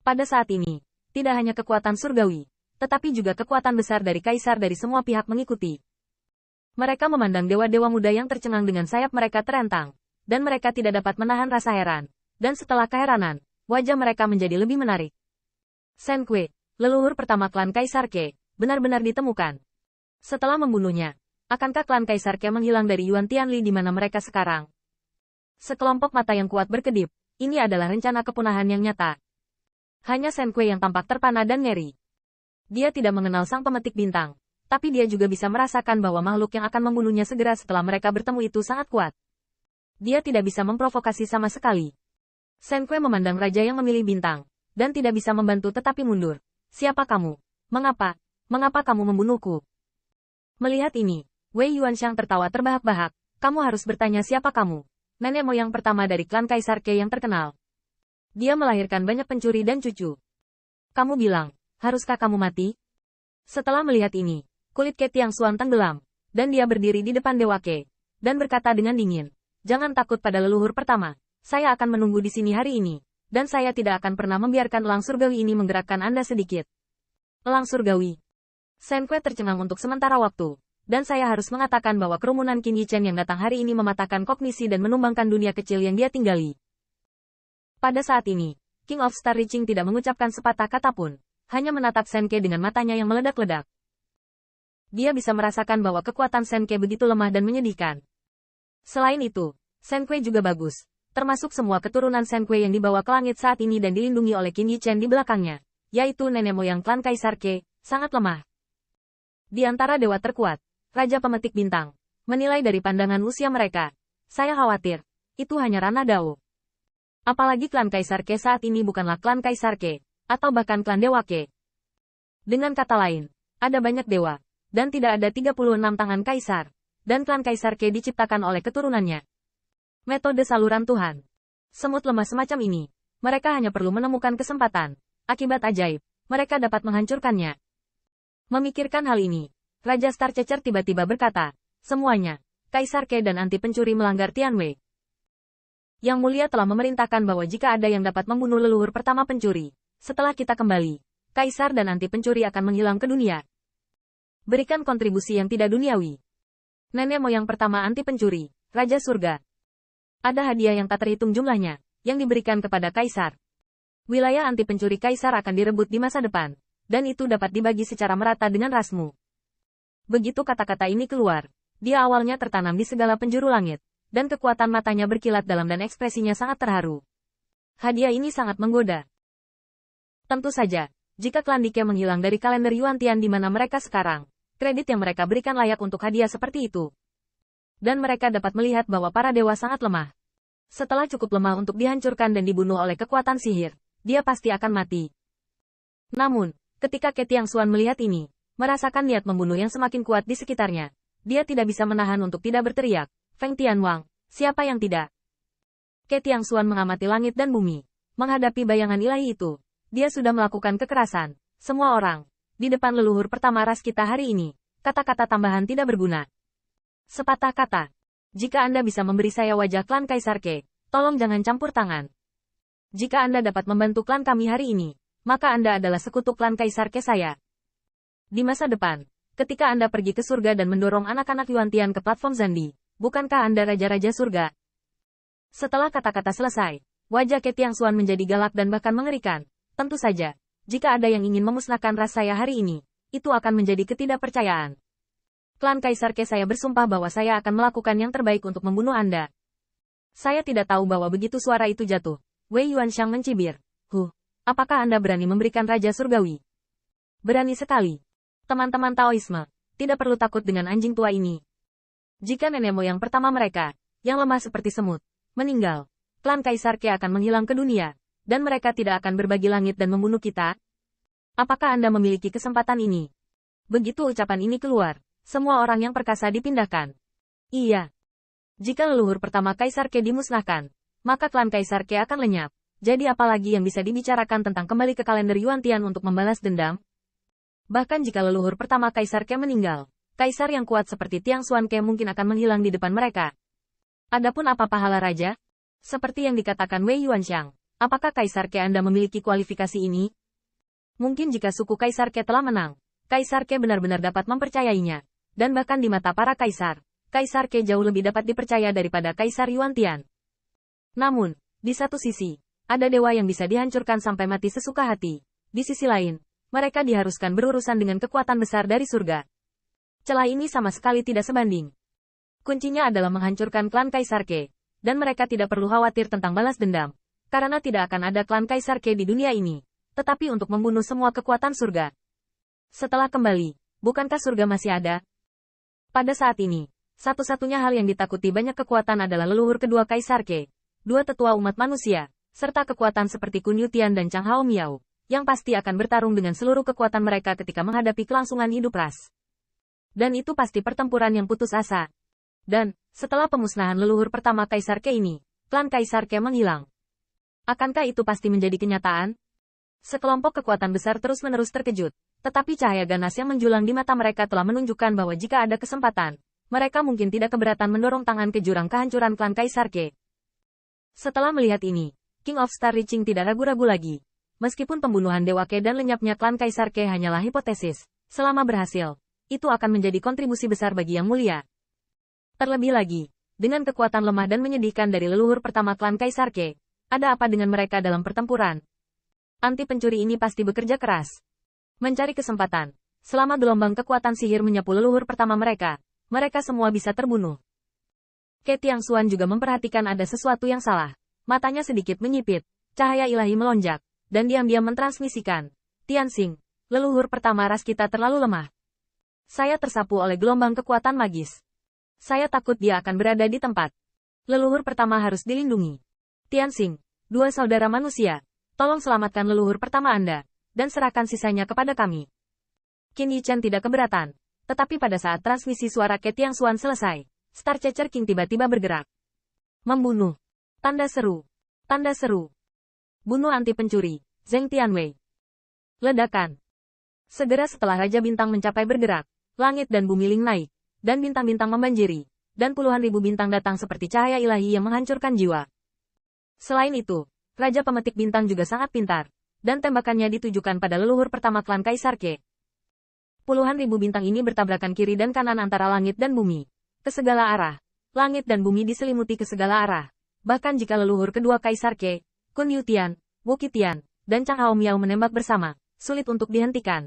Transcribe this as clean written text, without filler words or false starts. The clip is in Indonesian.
Pada saat ini, tidak hanya kekuatan surgawi, tetapi juga kekuatan besar dari kaisar dari semua pihak mengikuti. Mereka memandang dewa-dewa muda yang tercengang dengan sayap mereka terentang, dan mereka tidak dapat menahan rasa heran. Dan setelah keheranan, wajah mereka menjadi lebih menarik. Shen Kui, leluhur pertama klan Kaisar Ke, benar-benar ditemukan. Setelah membunuhnya, akankah klan Kaisar Ke menghilang dari Yuan Tianli di mana mereka sekarang? Sekelompok mata yang kuat berkedip, ini adalah rencana kepunahan yang nyata. Hanya Shen Kui yang tampak terpana dan ngeri. Dia tidak mengenal sang pemetik bintang, tapi dia juga bisa merasakan bahwa makhluk yang akan membunuhnya segera setelah mereka bertemu itu sangat kuat. Dia tidak bisa memprovokasi sama sekali. Shen Kui memandang raja yang memilih bintang, dan tidak bisa membantu tetapi mundur. Siapa kamu? Mengapa? Mengapa kamu membunuhku? Melihat ini, Wei Yuanxiang tertawa terbahak-bahak. Kamu harus bertanya siapa kamu. Nenek moyang pertama dari klan Kaisar Ke yang terkenal. Dia melahirkan banyak pencuri dan cucu. Kamu bilang, haruskah kamu mati? Setelah melihat ini, kulit Ke Tiangxuan tenggelam, dan dia berdiri di depan Dewa Ke, dan berkata dengan dingin, jangan takut pada leluhur pertama. Saya akan menunggu di sini hari ini, dan saya tidak akan pernah membiarkan elang surgawi ini menggerakkan Anda sedikit. Elang surgawi. Shen Kui tercengang untuk sementara waktu, dan saya harus mengatakan bahwa kerumunan Qin Yichen yang datang hari ini mematahkan kognisi dan menumbangkan dunia kecil yang dia tinggali. Pada saat ini, King of Star Reaching tidak mengucapkan sepatah kata pun, hanya menatap Shen Kui dengan matanya yang meledak-ledak. Dia bisa merasakan bahwa kekuatan Shen Kui begitu lemah dan menyedihkan. Selain itu, Shen Kui juga bagus. Termasuk semua keturunan Shen Kui yang dibawa ke langit saat ini dan dilindungi oleh Qin Yichen di belakangnya, yaitu nenek moyang klan Kaisar Ke, sangat lemah. Di antara dewa terkuat, Raja Pemetik Bintang, menilai dari pandangan usia mereka, saya khawatir, itu hanya ranah Dao. Apalagi klan Kaisar Ke saat ini bukanlah klan Kaisar Ke, atau bahkan klan Dewa Ke. Dengan kata lain, ada banyak dewa, dan tidak ada 36 tangan Kaisar, dan klan Kaisar Ke diciptakan oleh keturunannya. Metode saluran Tuhan. Semut lemah semacam ini, mereka hanya perlu menemukan kesempatan. Akibat ajaib, mereka dapat menghancurkannya. Memikirkan hal ini, Raja Star Cecer tiba-tiba berkata, semuanya, Kaisar Ke dan anti pencuri melanggar Tianwei. Yang mulia telah memerintahkan bahwa jika ada yang dapat membunuh leluhur pertama pencuri, setelah kita kembali, Kaisar dan anti pencuri akan menghilang ke dunia. Berikan kontribusi yang tidak duniawi. Nenek moyang pertama anti pencuri, Raja Surga. Ada hadiah yang tak terhitung jumlahnya, yang diberikan kepada Kaisar. Wilayah anti pencuri Kaisar akan direbut di masa depan, dan itu dapat dibagi secara merata dengan rasmu. Begitu kata-kata ini keluar, dia awalnya tertanam di segala penjuru langit, dan kekuatan matanya berkilat dalam dan ekspresinya sangat terharu. Hadiah ini sangat menggoda. Tentu saja, jika klan Dike menghilang dari kalender Yuan Tian di mana mereka sekarang, kredit yang mereka berikan layak untuk hadiah seperti itu. Dan mereka dapat melihat bahwa para dewa sangat lemah. Setelah cukup lemah untuk dihancurkan dan dibunuh oleh kekuatan sihir, dia pasti akan mati. Namun, ketika Ke Tiangxuan melihat ini, merasakan niat membunuh yang semakin kuat di sekitarnya, dia tidak bisa menahan untuk tidak berteriak, Feng Tianwang, siapa yang tidak? Ke Tiangxuan mengamati langit dan bumi. Menghadapi bayangan ilahi itu, dia sudah melakukan kekerasan. Semua orang, di depan leluhur pertama ras kita hari ini, kata-kata tambahan tidak berguna. Sepatah kata, jika Anda bisa memberi saya wajah klan Kaisar Ke, tolong jangan campur tangan. Jika Anda dapat membantu klan kami hari ini, maka Anda adalah sekutu klan Kaisar Ke saya. Di masa depan, ketika Anda pergi ke surga dan mendorong anak-anak Yuan Tian ke platform Zandi, bukankah Anda raja-raja surga? Setelah kata-kata selesai, wajah Ke Tiangxuan menjadi galak dan bahkan mengerikan. Tentu saja, jika ada yang ingin memusnahkan ras saya hari ini, itu akan menjadi ketidakpercayaan. Klan Kaisar Ke saya bersumpah bahwa saya akan melakukan yang terbaik untuk membunuh Anda. Saya tidak tahu bahwa begitu suara itu jatuh, Wei Yuanxiang mencibir. Apakah Anda berani memberikan Raja Surgawi? Berani sekali. Teman-teman Taoisme, tidak perlu takut dengan anjing tua ini. Jika nenek moyang pertama mereka, yang lemah seperti semut, meninggal, klan Kaisar Ke akan menghilang ke dunia, dan mereka tidak akan berbagi langit dan membunuh kita. Apakah Anda memiliki kesempatan ini? Begitu ucapan ini keluar, semua orang yang perkasa dipindahkan. Iya. Jika leluhur pertama Kaisar Ke dimusnahkan, maka klan Kaisar Ke akan lenyap. Jadi apalagi yang bisa dibicarakan tentang kembali ke kalender Yuan Tian untuk membalas dendam? Bahkan jika leluhur pertama Kaisar Ke meninggal, Kaisar yang kuat seperti Tiangxuan Ke mungkin akan menghilang di depan mereka. Adapun apa pahala raja? Seperti yang dikatakan Wei Yuanxiang, Apakah Kaisar Ke Anda memiliki kualifikasi ini? Mungkin jika suku Kaisar Ke telah menang, Kaisar Ke benar-benar dapat mempercayainya. Dan bahkan di mata para kaisar, Kaisar Ke jauh lebih dapat dipercaya daripada Kaisar Yuan Tian. Namun, di satu sisi, ada dewa yang bisa dihancurkan sampai mati sesuka hati. Di sisi lain, mereka diharuskan berurusan dengan kekuatan besar dari surga. Celah ini sama sekali tidak sebanding. Kuncinya adalah menghancurkan klan Kaisar Ke, dan mereka tidak perlu khawatir tentang balas dendam, karena tidak akan ada klan Kaisar Ke di dunia ini, tetapi untuk membunuh semua kekuatan surga. Setelah kembali, bukankah surga masih ada? Pada saat ini, satu-satunya hal yang ditakuti banyak kekuatan adalah leluhur kedua Kaisar Ke, dua tetua umat manusia, serta kekuatan seperti Kun Yutian dan Chang Hao Miao, yang pasti akan bertarung dengan seluruh kekuatan mereka ketika menghadapi kelangsungan hidup ras. Dan itu pasti pertempuran yang putus asa. Dan, setelah pemusnahan leluhur pertama Kaisar Ke ini, klan Kaisar Ke menghilang. Akankah itu pasti menjadi kenyataan? Sekelompok kekuatan besar terus-menerus terkejut, tetapi cahaya ganas yang menjulang di mata mereka telah menunjukkan bahwa jika ada kesempatan, mereka mungkin tidak keberatan mendorong tangan ke jurang kehancuran klan Kaisar Ke. Setelah melihat ini, King of Star Reaching tidak ragu-ragu lagi. Meskipun pembunuhan Dewa Ke dan lenyapnya klan Kaisar Ke hanyalah hipotesis, selama berhasil, itu akan menjadi kontribusi besar bagi Yang Mulia. Terlebih lagi, dengan kekuatan lemah dan menyedihkan dari leluhur pertama klan Kaisar Ke, ada apa dengan mereka dalam pertempuran? Anti pencuri ini pasti bekerja keras. Mencari kesempatan. Selama gelombang kekuatan sihir menyapu leluhur pertama mereka, mereka semua bisa terbunuh. Ke Tiangxuan juga memperhatikan ada sesuatu yang salah. Matanya sedikit menyipit, cahaya ilahi melonjak, dan diam-diam mentransmisikan. Tianxing, leluhur pertama ras kita terlalu lemah. Saya tersapu oleh gelombang kekuatan magis. Saya takut dia akan berada di tempat. Leluhur pertama harus dilindungi. Tianxing, dua saudara manusia, tolong selamatkan leluhur pertama Anda, dan serahkan sisanya kepada kami. Qin Yichen tidak keberatan, tetapi pada saat transmisi suara Ke Tiangxuan selesai, Star Chaser King tiba-tiba bergerak. Membunuh. Tanda seru. Tanda seru. Bunuh anti pencuri, Zheng Tianwei. Ledakan. Segera setelah Raja Bintang mencapai bergerak, langit dan bumi ling naik, dan bintang-bintang membanjiri, dan puluhan ribu bintang datang seperti cahaya ilahi yang menghancurkan jiwa. Selain itu, Raja Pemetik Bintang juga sangat pintar, dan tembakannya ditujukan pada leluhur pertama klan Kaisar Ke. Puluhan ribu bintang ini bertabrakan kiri dan kanan antara langit dan bumi. Ke segala arah, langit dan bumi diselimuti ke segala arah. Bahkan jika leluhur kedua Kaisar Ke, Kun Yutian, Wu Qitian, dan Chang Hao Miao menembak bersama, sulit untuk dihentikan.